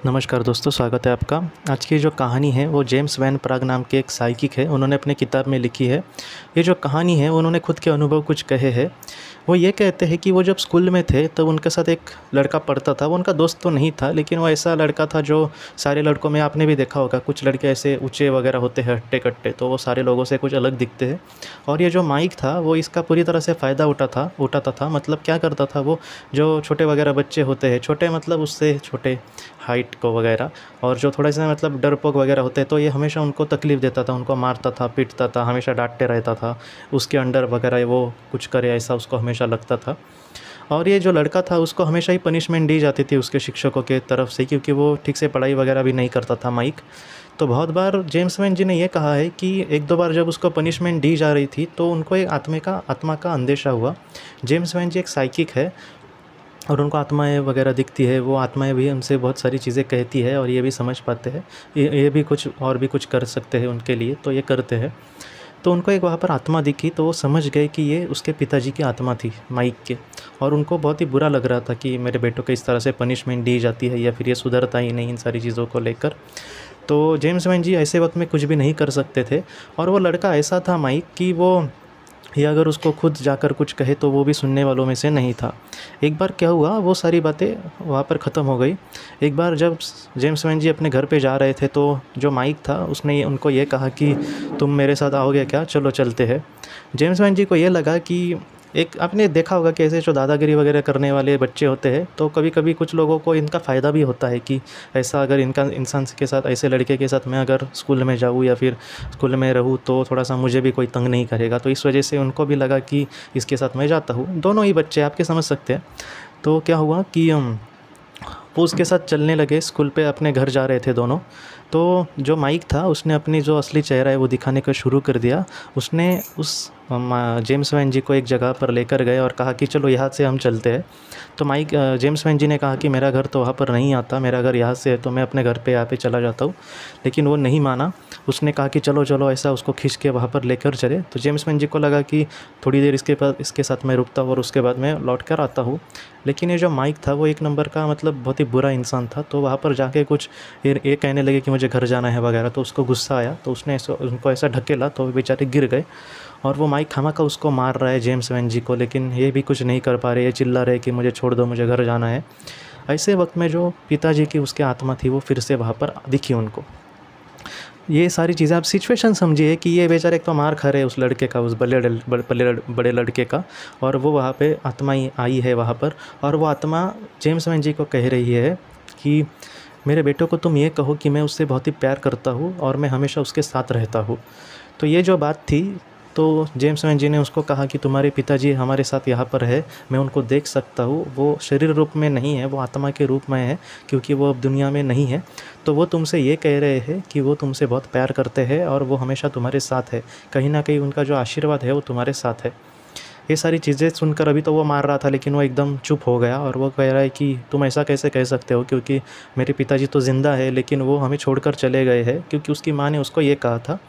नमस्कार दोस्तों, स्वागत है आपका। आज की जो कहानी है वो जेम्स वैन प्राग नाम के एक साइकिक है, उन्होंने अपनी किताब में लिखी है। ये जो कहानी है उन्होंने खुद के अनुभव कुछ कहे हैं। वो ये कहते हैं कि वो जब स्कूल में थे तब उनके साथ एक लड़का पढ़ता था। वो उनका दोस्त तो नहीं था, लेकिन वो ऐसा लड़का था जो सारे लड़कों में आपने भी देखा होगा, कुछ लड़के ऐसे ऊँचे वगैरह होते हैं, हट्टे-कट्टे, तो वो सारे लोगों से कुछ अलग दिखते हैं। और ये जो माइक था वो इसका पूरी तरह से फ़ायदा उठाता था। मतलब क्या करता था वो, जो छोटे वगैरह बच्चे होते हैं, छोटे मतलब उससे छोटे हाइट को वगैरह, और जो थोड़े से मतलब डरपोक वगैरह होते हैं, तो ये हमेशा उनको तकलीफ़ देता था, उनको मारता था, पीटता था, हमेशा डाँटते रहता था। उसके अंडर वगैरह वो कुछ करे ऐसा उसको हमेशा लगता था। और ये जो लड़का था उसको हमेशा ही पनिशमेंट दी जाती थी उसके शिक्षकों के तरफ से, क्योंकि वो ठीक से पढ़ाई वगैरह भी नहीं करता था माइक। तो बहुत बार जेम्स वैन जी ने ये कहा है कि एक दो बार जब उसको पनिशमेंट दी जा रही थी तो उनको एक आत्मा का अंदेशा हुआ। जेम्स वैन जी एक साइकिक है और उनको आत्माएँ वगैरह दिखती है, वो आत्माएँ भी उनसे बहुत सारी चीज़ें कहती है और ये भी समझ पाते हैं। ये भी कुछ और भी कुछ कर सकते हैं उनके लिए, तो ये करते हैं। तो उनको एक वहाँ पर आत्मा दिखी, तो वो समझ गए कि ये उसके पिताजी की आत्मा थी, माइक के। और उनको बहुत ही बुरा लग रहा था कि मेरे बेटों को इस तरह से पनिशमेंट दी जाती है या फिर ये सुधरता ही नहीं इन सारी चीज़ों को लेकर। तो जेम्स वैन जी ऐसे वक़्त में कुछ भी नहीं कर सकते थे। और वो लड़का ऐसा था माइक कि वो, या अगर उसको खुद जाकर कुछ कहे तो वो भी सुनने वालों में से नहीं था। एक बार क्या हुआ, वो सारी बातें वहाँ पर ख़त्म हो गई। एक बार जब जेम्स वैन जी अपने घर पे जा रहे थे तो जो माइक था उसने उनको ये कहा कि तुम मेरे साथ आओगे क्या, चलो चलते हैं। जेम्स वैन जी को ये लगा कि एक, आपने देखा होगा कि ऐसे जो दादागिरी वगैरह करने वाले बच्चे होते हैं तो कभी कभी कुछ लोगों को इनका फ़ायदा भी होता है कि ऐसा अगर इनका इंसान के साथ, ऐसे लड़के के साथ मैं अगर स्कूल में जाऊँ या फिर स्कूल में रहूँ तो थोड़ा सा मुझे भी कोई तंग नहीं करेगा। तो इस वजह से उनको भी लगा कि इसके साथ मैं जाता हूँ। दोनों ही बच्चे आपके समझ सकते हैं। तो क्या हुआ कि वो उसके साथ चलने लगे, स्कूल पे अपने घर जा रहे थे दोनों। तो जो माइक था उसने अपनी जो असली चेहरा है वो दिखाने का शुरू कर दिया। उसने उस जेम्स वैन जी को एक जगह पर लेकर गए और कहा कि चलो यहाँ से हम चलते हैं। तो जेम्स वैन जी ने कहा कि मेरा घर तो वहाँ पर नहीं आता, मेरा घर यहाँ से है, तो मैं अपने घर पे यहाँ पे चला जाता हूँ। लेकिन वो नहीं माना। उसने कहा कि चलो चलो, ऐसा उसको खींच के वहाँ पर लेकर चले। तो जेम्स वैन जी को लगा कि थोड़ी देर इसके साथ मैं रुकता हूँ और उसके बाद मैं लौट कर आता हूँ। लेकिन ये जो माइक था वो एक नंबर का मतलब बहुत ही बुरा इंसान था। तो वहाँ पर जाके कुछ ये कहने लगे कि मुझे घर जाना है वगैरह। तो उसको गुस्सा आया, तो उसने उनको ऐसा ढकेला तो बेचारे गिर गए। और वो माइक खामखा उसको मार रहा है जेम्स वैन जी को, लेकिन ये भी कुछ नहीं कर पा रहे, ये चिल्ला रहे कि मुझे छोड़ दो, मुझे घर जाना है। ऐसे वक्त में जो पिताजी की उसकी आत्मा थी वो फिर से वहाँ पर दिखी उनको। ये सारी चीज़ें आप सिचुएशन समझिए कि ये बेचारे एक तो मार खा रहे हैं उस लड़के का, उस बड़े लड़के का, और वो वहाँ पे आत्मा ही आई है वहाँ पर। और वो आत्मा जेम्स वैन जी को कह रही है कि मेरे बेटों को तुम ये कहो कि मैं उससे बहुत ही प्यार करता हूँ और मैं हमेशा उसके साथ रहता हूँ। तो ये जो बात थी, तो जेम्स वैन जी ने उसको कहा कि तुम्हारे पिताजी हमारे साथ यहाँ पर है, मैं उनको देख सकता हूँ, वो शरीर रूप में नहीं है, वो आत्मा के रूप में है, क्योंकि वो अब दुनिया में नहीं है। तो वो तुमसे ये कह रहे हैं कि वो तुमसे बहुत प्यार करते हैं और वो हमेशा तुम्हारे साथ है। कहीं ना कहीं उनका जो आशीर्वाद है वो तुम्हारे साथ है। ये सारी चीज़ें सुनकर अभी तो वो मार रहा था, लेकिन वो एकदम चुप हो गया और वो कह रहा है कि तुम ऐसा कैसे कह सकते हो, क्योंकि मेरे पिताजी तो ज़िंदा है लेकिन वो हमें छोड़कर चले गए हैं, क्योंकि उसकी माँ ने उसको ये कहा था।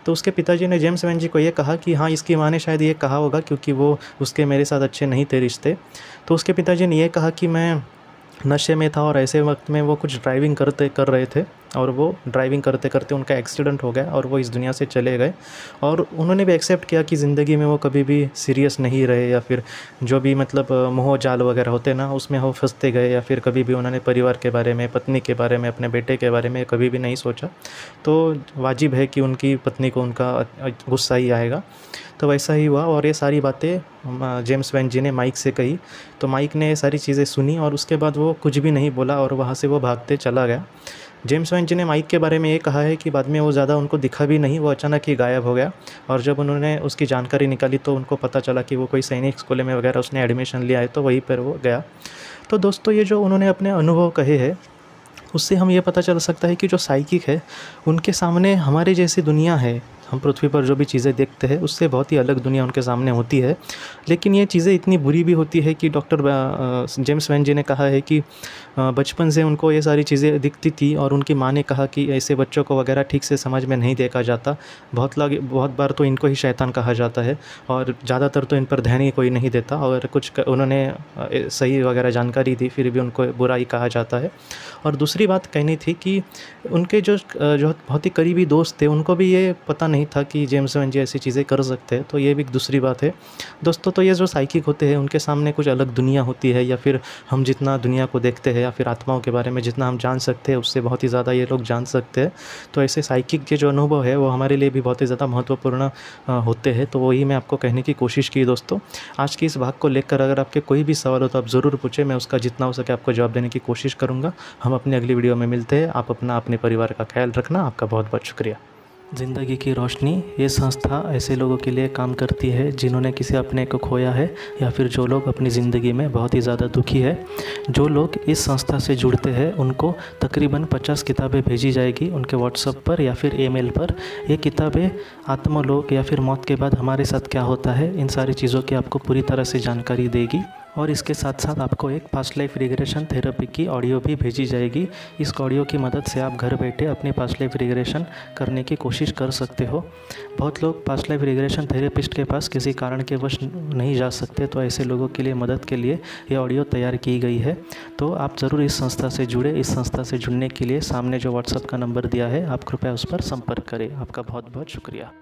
तो उसके पिताजी ने जेम्स वैन जी को ये कहा कि हाँ, इसकी माँ ने शायद ये कहा होगा क्योंकि वो उसके मेरे साथ अच्छे नहीं थे रिश्ते। तो उसके पिताजी ने ये कहा कि मैं नशे में था और ऐसे वक्त में वो कुछ ड्राइविंग कर रहे थे और वो ड्राइविंग करते करते उनका एक्सीडेंट हो गया और वो इस दुनिया से चले गए। और उन्होंने भी एक्सेप्ट किया कि ज़िंदगी में वो कभी भी सीरियस नहीं रहे, या फिर जो भी मतलब मोह जाल वगैरह होते ना उसमें वो फंसते गए, या फिर कभी भी उन्होंने परिवार के बारे में, पत्नी के बारे में, अपने बेटे के बारे में कभी भी नहीं सोचा। तो वाजिब है कि उनकी पत्नी को उनका गुस्सा ही आएगा। तो वैसा ही हुआ और ये सारी बातें जेम्स वैन जी ने माइक से कही। तो माइक ने ये सारी चीज़ें सुनी और उसके बाद वो कुछ भी नहीं बोला और वहाँ से वो भागते चला गया। जेम्स वैन जी ने माइक के बारे में ये कहा है कि बाद में वो ज़्यादा उनको दिखा भी नहीं, वो अचानक ही गायब हो गया। और जब उन्होंने उसकी जानकारी निकाली तो उनको पता चला कि वो कोई सैनिक स्कूल में वगैरह उसने एडमिशन लिया है, तो वहीं पर वो गया। तो दोस्तों, ये जो उन्होंने अपने अनुभव कहे हैं उससे हम ये पता चल सकता है कि जो साइकिक है उनके सामने हमारे जैसी दुनिया है, हम पृथ्वी पर जो भी चीज़ें देखते हैं उससे बहुत ही अलग दुनिया उनके सामने होती है। लेकिन ये चीज़ें इतनी बुरी भी होती है कि डॉक्टर जेम्स वैन जी ने कहा है कि बचपन से उनको ये सारी चीज़ें दिखती थी और उनकी माँ ने कहा कि ऐसे बच्चों को वगैरह ठीक से समझ में नहीं देखा जाता, बहुत बार तो इनको ही शैतान कहा जाता है और ज़्यादातर तो इन पर ध्यान ही कोई नहीं देता, और उन्होंने सही वगैरह जानकारी दी फिर भी उनको बुरा ही कहा जाता है। और दूसरी बात कहनी थी कि उनके जो बहुत ही करीबी दोस्त थे उनको भी ये पता नहीं था कि जेम्स वैन जी ऐसी चीज़ें कर सकते हैं, तो ये भी एक दूसरी बात है दोस्तों। तो ये जो साइकिक होते हैं उनके सामने कुछ अलग दुनिया होती है, या फिर हम जितना दुनिया को देखते हैं या फिर आत्माओं के बारे में जितना हम जान सकते हैं उससे बहुत ही ज़्यादा ये लोग जान सकते हैं। तो ऐसे साइकिक के जो अनुभव है वो हमारे लिए भी बहुत ही ज़्यादा महत्वपूर्ण होते हैं। तो वही मैं आपको कहने की कोशिश की दोस्तों। आज के इस भाग को लेकर अगर आपके कोई भी सवाल हो तो आप ज़रूर पूछें, मैं उसका जितना हो सके आपको जवाब देने की कोशिश करूँगा। हम अपनी अगली वीडियो में मिलते हैं। आप अपने परिवार का ख्याल रखना। आपका बहुत बहुत शुक्रिया। ज़िंदगी की रोशनी ये संस्था ऐसे लोगों के लिए काम करती है जिन्होंने किसी अपने को खोया है या फिर जो लोग अपनी ज़िंदगी में बहुत ही ज़्यादा दुखी है। जो लोग इस संस्था से जुड़ते हैं उनको तकरीबन 50 किताबें भेजी जाएगी उनके व्हाट्सएप पर या फिर ईमेल पर। ये किताबें आत्मलोक या फिर मौत के बाद हमारे साथ क्या होता है इन सारी चीज़ों की आपको पूरी तरह से जानकारी देगी। और इसके साथ साथ आपको एक पास्ट लाइफ रिग्रेशन थेरेपी की ऑडियो भी भेजी जाएगी। इस ऑडियो की मदद से आप घर बैठे अपनी पास्ट लाइफ रिग्रेशन करने की कोशिश कर सकते हो। बहुत लोग पास्ट लाइफ रिग्रेशन थेरेपिस्ट के पास किसी कारण के वश नहीं जा सकते, तो ऐसे लोगों के लिए मदद के लिए ये ऑडियो तैयार की गई है। तो आप ज़रूर इस संस्था से जुड़े। इस संस्था से जुड़ने के लिए सामने जो व्हाट्सएप का नंबर दिया है आप कृपया उस पर संपर्क करें। आपका बहुत बहुत शुक्रिया।